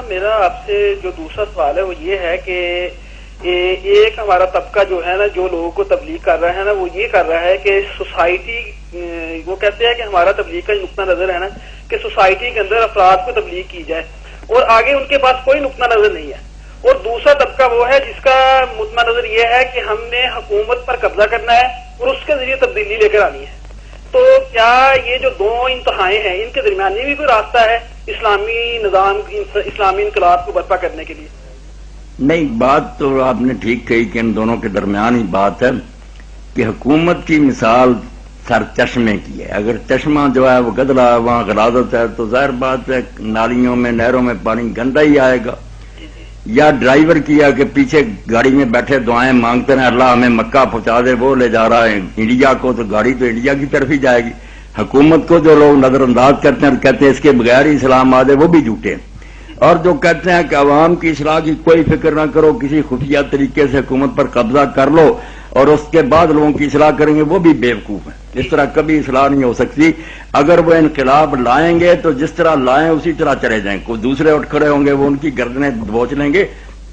میرا آپ سے جو دوسرا سوال ہے وہ یہ ہے کہ ایک ہمارا طبقہ جو ہے نا، جو لوگوں کو تبلیغ کر رہا ہے نا، وہ یہ کر رہا ہے کہ سوسائٹی، وہ کہتے ہیں کہ ہمارا تبلیغ کا نقطہ نظر ہے نا کہ سوسائٹی کے اندر افراد کو تبلیغ کی جائے، اور آگے ان کے پاس کوئی نقطہ نظر نہیں ہے۔ اور دوسرا طبقہ وہ ہے جس کا نقطہ نظر یہ ہے کہ ہم نے حکومت پر قبضہ کرنا ہے اور اس کے ذریعے تبدیلی لے کر آنی ہے۔ تو کیا یہ جو دو انتہائیں ہیں ان کے درمیان بھی کوئی راستہ ہے اسلامی نظام، اسلامی انقلاب کو برپا کرنے کے لیے؟ نہیں، بات تو آپ نے ٹھیک کہی کہ ان دونوں کے درمیان ہی بات ہے کہ حکومت کی مثال سر چشمے کی ہے۔ اگر چشمہ جو ہے وہ گدلا ہے، وہاں غلاظت ہے، تو ظاہر بات ہے نالیوں میں، نہروں میں پانی گندا ہی آئے گا۔ یا ڈرائیور کیا کہ پیچھے گاڑی میں بیٹھے دعائیں مانگتے ہیں اللہ ہمیں مکہ پہنچا دے، وہ لے جا رہا ہے انڈیا کو، تو گاڑی تو انڈیا کی طرف ہی جائے گی۔ حکومت کو جو لوگ نظر انداز کرتے ہیں، کہتے ہیں اس کے بغیر ہی اسلام آ جائے، وہ بھی جھوٹے ہیں۔ اور جو کہتے ہیں کہ عوام کی اصلاح کی کوئی فکر نہ کرو، کسی خفیہ طریقے سے حکومت پر قبضہ کر لو اور اس کے بعد لوگوں کی اصلاح کریں گے، وہ بھی بیوقوف ہیں۔ اس طرح کبھی اصلاح نہیں ہو سکتی۔ اگر وہ انقلاب لائیں گے تو جس طرح لائیں اسی طرح چلے جائیں، کوئی دوسرے اٹھ کھڑے ہوں گے، وہ ان کی گردنیں دبوچ لیں گے۔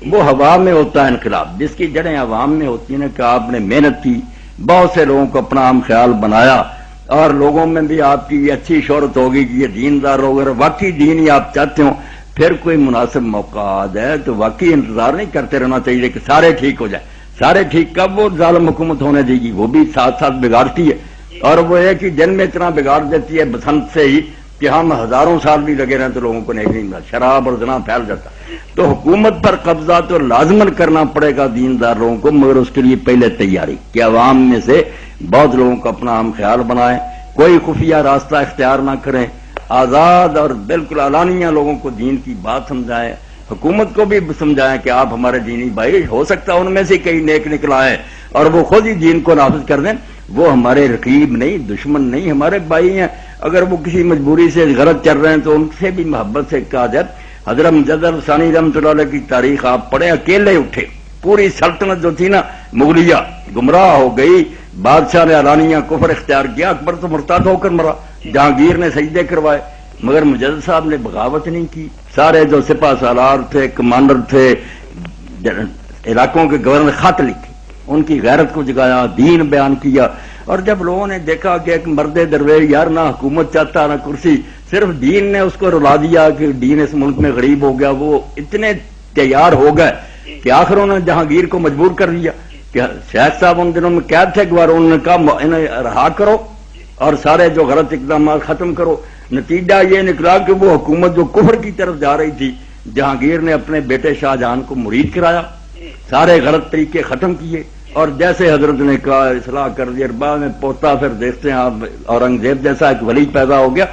وہ ہوا میں ہوتا ہے انقلاب، جس کی جڑیں عوام میں ہوتی ہیں کہ آپ نے محنت کی، بہت سے لوگوں کو اپنا عام خیال بنایا، اور لوگوں میں بھی آپ کی اچھی شہرت ہوگی کہ یہ دیندار لوگ، اگر واقعی دین ہی آپ چاہتے ہو، پھر کوئی مناسب موقع آ جائے تو واقعی انتظار نہیں کرتے رہنا چاہیے کہ سارے ٹھیک ہو جائے۔ سارے ٹھیک کب وہ ظالم حکومت ہونے دے گی، وہ بھی ساتھ ساتھ بگاڑتی ہے، اور وہ ایک ہی دن میں اتنا بگاڑ دیتی ہے بسنت سے ہی کہ ہم ہزاروں سال بھی لگے رہیں تو لوگوں کو نہیں ملا، شراب اور زنا پھیل جاتا۔ تو حکومت پر قبضہ تو لازمن کرنا پڑے گا دیندار لوگوں کو، مگر اس کے لیے پہلے تیاری کہ عوام میں سے بہت لوگوں کو اپنا عام خیال بنائیں، کوئی خفیہ راستہ اختیار نہ کریں، آزاد اور بالکل علانیہ لوگوں کو دین کی بات سمجھائیں، حکومت کو بھی سمجھائیں کہ آپ ہمارے دینی بھائی، ہو سکتا ہے ان میں سے کئی نیک نکل آئے اور وہ خود ہی دین کو نافذ کر دیں، وہ ہمارے رقیب نہیں، دشمن نہیں، ہمارے بھائی ہیں۔ اگر وہ کسی مجبوری سے غلط چل رہے ہیں تو ان سے بھی محبت سے کہا جائے۔ حضرت مجدد ثانی رحمۃ اللہ علیہ کی تاریخ آپ پڑھیں، اکیلے اٹھے، پوری سلطنت جو تھی نا مغلیہ گمراہ ہو گئی، بادشاہ نے علانیہ کفر اختیار کیا، اکبر تو مرتد ہو کر مرا، جہانگیر نے سجدے کروائے، مگر مجدد صاحب نے بغاوت نہیں کی۔ سارے جو سپہ سالار تھے، کمانڈر تھے، علاقوں کے گورنر خط لکھے، ان کی غیرت کو جگایا، دین بیان کیا۔ اور جب لوگوں نے دیکھا کہ ایک مرد درویش یار نہ حکومت چاہتا نہ کرسی، صرف دین نے اس کو رلا دیا کہ دین اس ملک میں غریب ہو گیا، وہ اتنے تیار ہو گئے کہ آخر انہوں نے جہانگیر کو مجبور کر دیا کہ شیخ صاحب ان دنوں میں قید تھے گوار، انہوں نے کہا انہیں رہا کرو اور سارے جو غلط اقدامات ختم کرو۔ نتیجہ یہ نکلا کہ وہ حکومت جو کفر کی طرف جا رہی تھی، جہانگیر نے اپنے بیٹے شاہ جہاں کو مرید کرایا، سارے غلط طریقے ختم کیے، اور جیسے حضرت نے کہا اصلاح کر دی، بعد میں پوتا پھر دیکھتے ہیں آپ اورنگزیب جیسا ایک ولی پیدا ہو گیا۔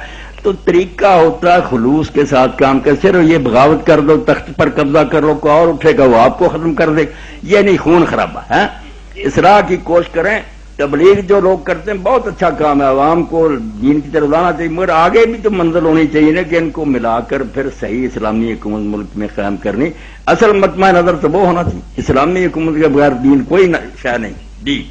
تو طریقہ ہوتا ہے خلوص کے ساتھ کام کر، صرف یہ بغاوت کر دو، تخت پر قبضہ کر لو، کوئی اور اٹھے گا وہ آپ کو ختم کر دے، یہ نہیں، خون خرابہ ہے۔ اصلاح کی کوشش کریں۔ تبلیغ جو لوگ کرتے ہیں بہت اچھا کام ہے، عوام کو دین کی طرف لانا چاہیے، مگر آگے بھی تو منزل ہونی چاہیے نا کہ ان کو ملا کر پھر صحیح اسلامی حکومت ملک میں قائم کرنی۔ اصل مطمع نظر تو وہ ہونا چاہیے، اسلامی حکومت کے بغیر دین کوئی شے نہیں۔ جی